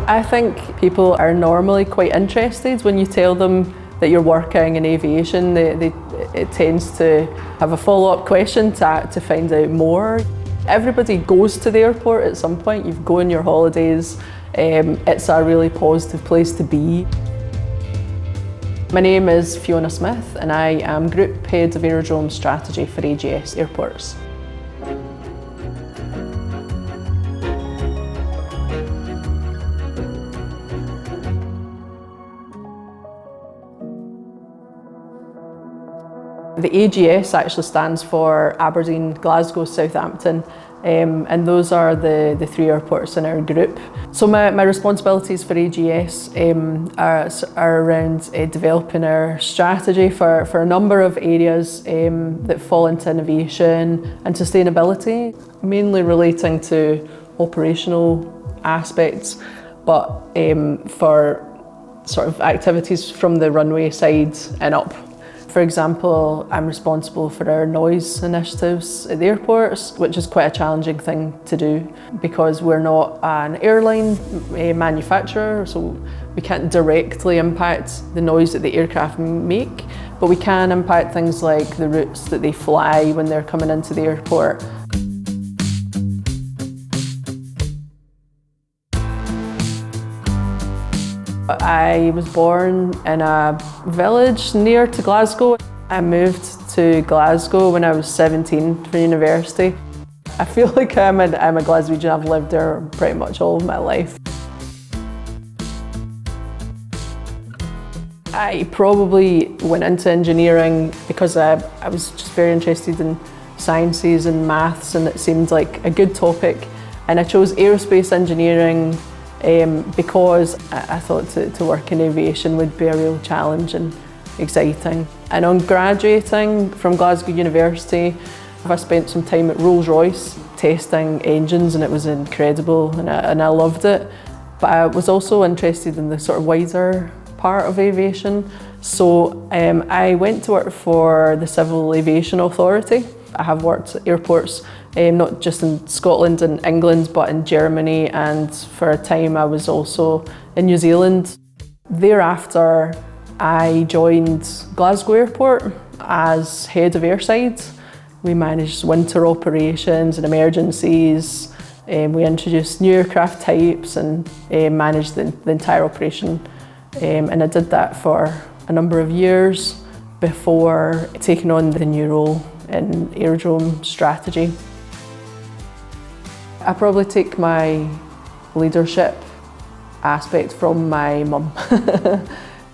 I think people are normally quite interested when you tell them that you're working in aviation. It tends to have a follow-up question to find out more. Everybody goes to the airport at some point. You go on your holidays. It's a really positive place to be. My name is Fiona Smith and I am Group Head of Aerodrome Strategy for AGS Airports. The AGS actually stands for Aberdeen, Glasgow, Southampton, and those are the three airports in our group. So my responsibilities for AGS are around developing our strategy for a number of areas that fall into innovation and sustainability, mainly relating to operational aspects, but for sort of activities from the runway side and up. For example, I'm responsible for our noise initiatives at the airports, which is quite a challenging thing to do because we're not an airline manufacturer, so we can't directly impact the noise that the aircraft make, but we can impact things like the routes that they fly when they're coming into the airport. I was born in a village near to Glasgow. I moved to Glasgow when I was 17 for university. I feel like I'm a Glaswegian. I've lived there pretty much all of my life. I probably went into engineering because I was just very interested in sciences and maths, and it seemed like a good topic. And I chose aerospace engineering because I thought to work in aviation would be a real challenge and exciting. And on graduating from Glasgow University, I spent some time at Rolls-Royce testing engines, and it was incredible and I loved it. But I was also interested in the sort of wider part of aviation. So I went to work for the Civil Aviation Authority. I have worked at airports not just in Scotland and England, but in Germany, and for a time I was also in New Zealand. Thereafter, I joined Glasgow Airport as head of airside. We managed winter operations and emergencies. We introduced new aircraft types and managed the entire operation. And I did that for a number of years before taking on the new role in aerodrome strategy. I probably take my leadership aspect from my mum.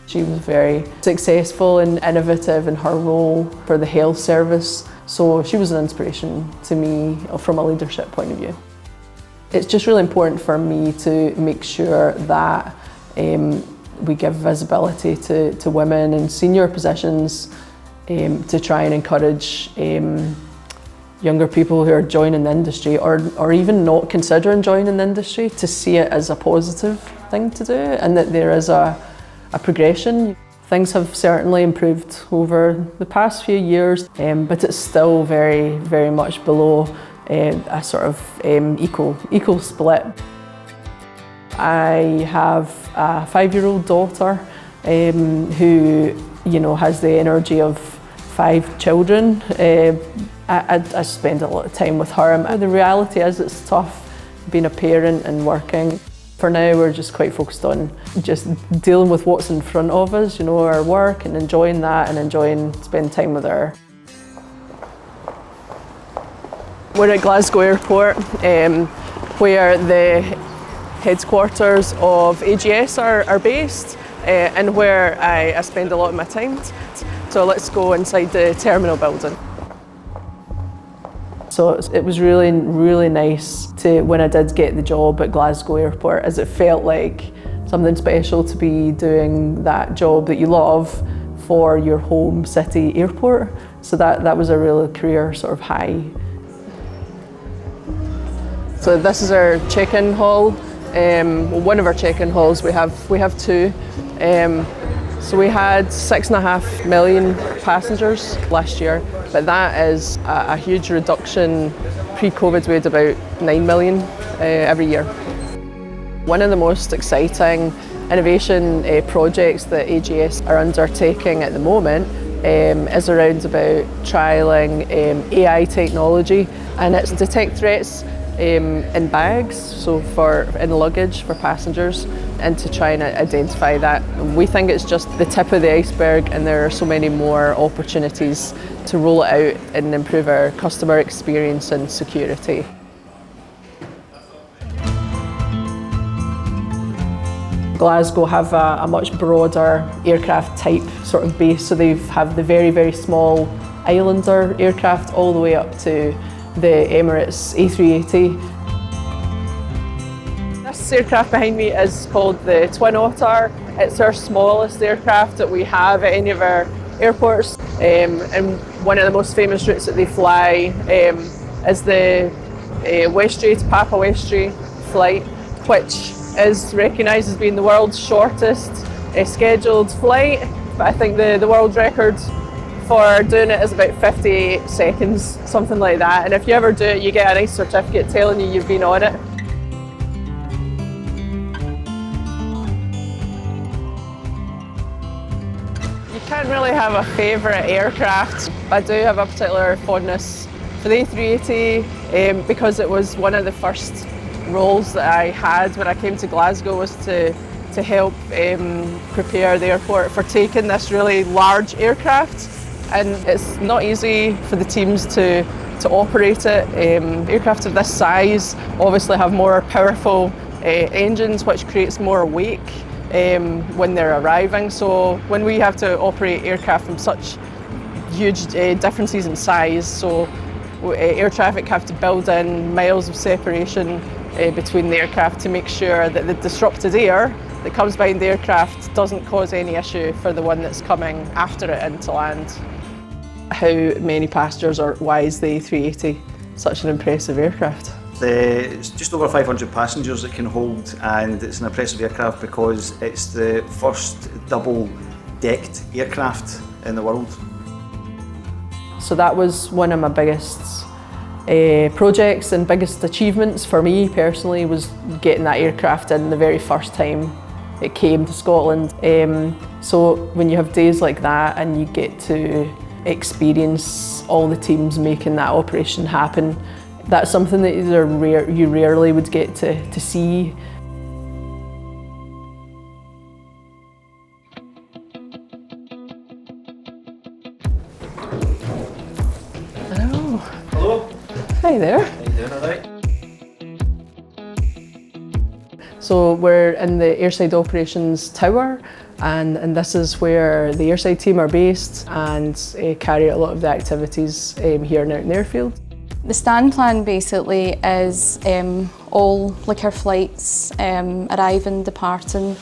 She was very successful and innovative in her role for the health service, so she was an inspiration to me from a leadership point of view. It's just really important for me to make sure that we give visibility to women in senior positions, to try and encourage younger people who are joining the industry or even not considering joining the industry to see it as a positive thing to do, and that there is a progression. Things have certainly improved over the past few years, but it's still very, very much below a sort of equal split. I have a 5-year-old daughter who has the energy of 5 children. I spend a lot of time with her. And the reality is it's tough being a parent and working. For now, we're just quite focused on just dealing with what's in front of us, our work, and enjoying that and enjoying spending time with her. We're at Glasgow Airport, where the headquarters of AGS are based, and where I spend a lot of my time. So let's go inside the terminal building. So it was really, really nice when I did get the job at Glasgow Airport, as it felt like something special to be doing that job that you love for your home city airport. So that was a real career sort of high. So this is our check-in hall. One of our check-in halls, we have 2. So we had 6.5 million passengers last year, but that is a huge reduction. Pre-COVID we had about 9 million every year. One of the most exciting innovation projects that AGS are undertaking at the moment is around about trialling AI technology, and it's to detect threats in bags, so in luggage for passengers, and to try and identify that. And we think it's just the tip of the iceberg, and there are so many more opportunities to roll it out and improve our customer experience and security. Glasgow have a much broader aircraft type sort of base, so they have the very, very small Islander aircraft all the way up to the Emirates A380. This aircraft behind me is called the Twin Otter. It's our smallest aircraft that we have at any of our airports, and one of the most famous routes that they fly is the Westray to Papa Westray flight, which is recognised as being the world's shortest scheduled flight, but I think the world record for doing it is about 58 seconds, something like that. And if you ever do it, you get a nice certificate telling you you've been on it. You can't really have a favourite aircraft. I do have a particular fondness for the A380 because it was one of the first roles that I had when I came to Glasgow, was to help prepare the airport for taking this really large aircraft. And it's not easy for the teams to operate it. Aircraft of this size obviously have more powerful engines, which creates more wake when they're arriving. So when we have to operate aircraft from such huge differences in size, so air traffic have to build in miles of separation between the aircraft to make sure that the disrupted air that comes behind the aircraft doesn't cause any issue for the one that's coming after it into land. How many passengers, or why is the A380 such an impressive aircraft? It's just over 500 passengers it can hold, and it's an impressive aircraft because it's the first double-decked aircraft in the world. So that was one of my biggest projects and biggest achievements for me personally, was getting that aircraft in the very first time it came to Scotland. So when you have days like that and you get to experience all the teams making that operation happen, that's something that you rarely would get to see. Hello. Hello. Hi there. How you doing, all right? So we're in the Airside Operations Tower, and this is where the airside team are based and carry out a lot of the activities here and out in the airfield. The stand plan basically is all like our flights arriving, departing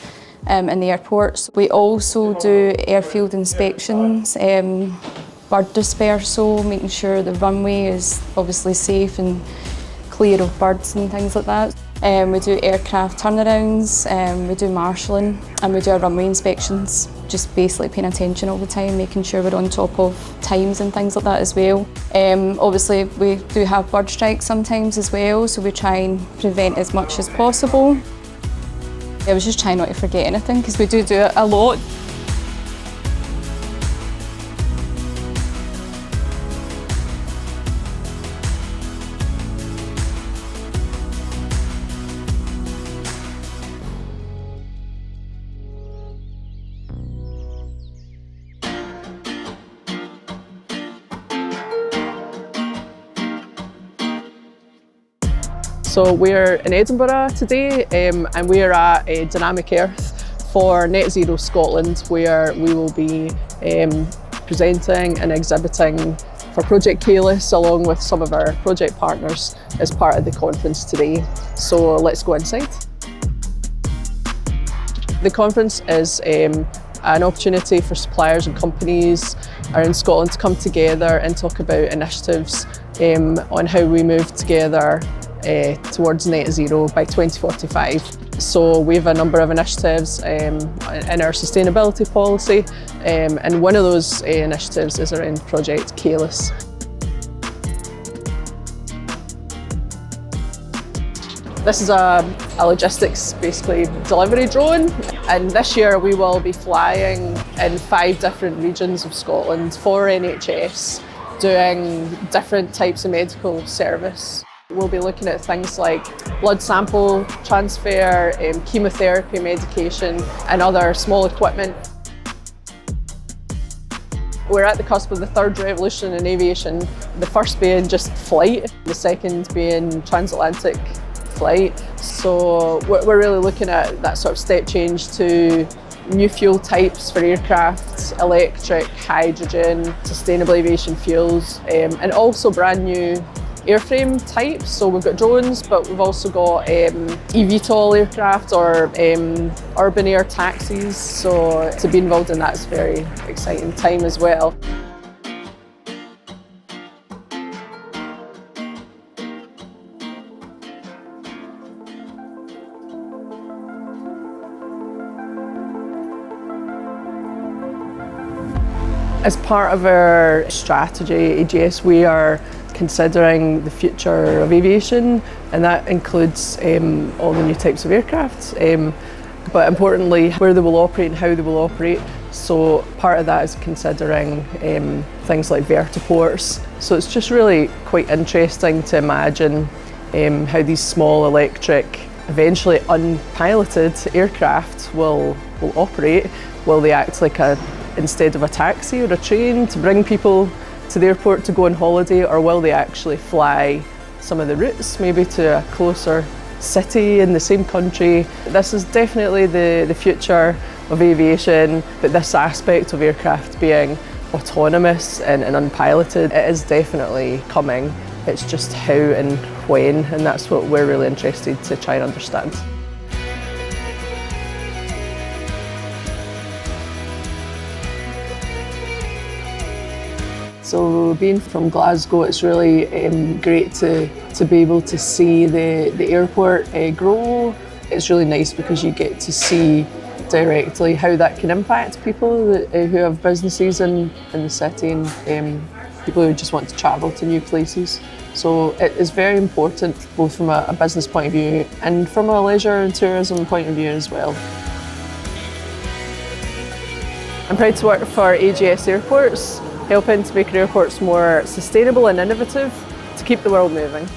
in the airports. We also do airfield inspections, bird dispersal, making sure the runway is obviously safe and clear of birds and things like that. We do aircraft turnarounds, we do marshalling, and we do our runway inspections. Just basically paying attention all the time, making sure we're on top of times and things like that as well. Obviously we do have bird strikes sometimes as well, so we try and prevent as much as possible. I was just trying not to forget anything because we do it a lot. So we're in Edinburgh today, and we are at Dynamic Earth for Net Zero Scotland, where we will be presenting and exhibiting for Project Caelus along with some of our project partners as part of the conference today. So let's go inside. The conference is an opportunity for suppliers and companies around Scotland to come together and talk about initiatives on how we move together towards net zero by 2045. So we have a number of initiatives in our sustainability policy, and one of those initiatives is around Project Caelus. This is a logistics, basically, delivery drone, and this year we will be flying in 5 different regions of Scotland for NHS, doing different types of medical service. We'll be looking at things like blood sample transfer, chemotherapy medication, and other small equipment. We're at the cusp of the third revolution in aviation, the first being just flight, the second being transatlantic flight. So we're really looking at that sort of step change to new fuel types for aircraft, electric, hydrogen, sustainable aviation fuels, and also brand new airframe types. So we've got drones, but we've also got eVTOL aircraft or urban air taxis. So to be involved in that is a very exciting time as well. As part of our strategy, AGS, we are considering the future of aviation, and that includes all the new types of aircraft, but importantly where they will operate and how they will operate. So part of that is considering things like vertiports. So it's just really quite interesting to imagine how these small electric, eventually unpiloted aircraft will operate. Will they act like instead of a taxi or a train to bring people to the airport to go on holiday, or will they actually fly some of the routes, maybe to a closer city in the same country? This is definitely the future of aviation, but this aspect of aircraft being autonomous and unpiloted, it is definitely coming. It's just how and when, and that's what we're really interested to try and understand. So being from Glasgow, it's really great to be able to see the airport grow. It's really nice because you get to see directly how that can impact people who have businesses in the city and people who just want to travel to new places. So it is very important both from a business point of view and from a leisure and tourism point of view as well. I'm proud to work for AGS Airports, helping to make our airports more sustainable and innovative to keep the world moving.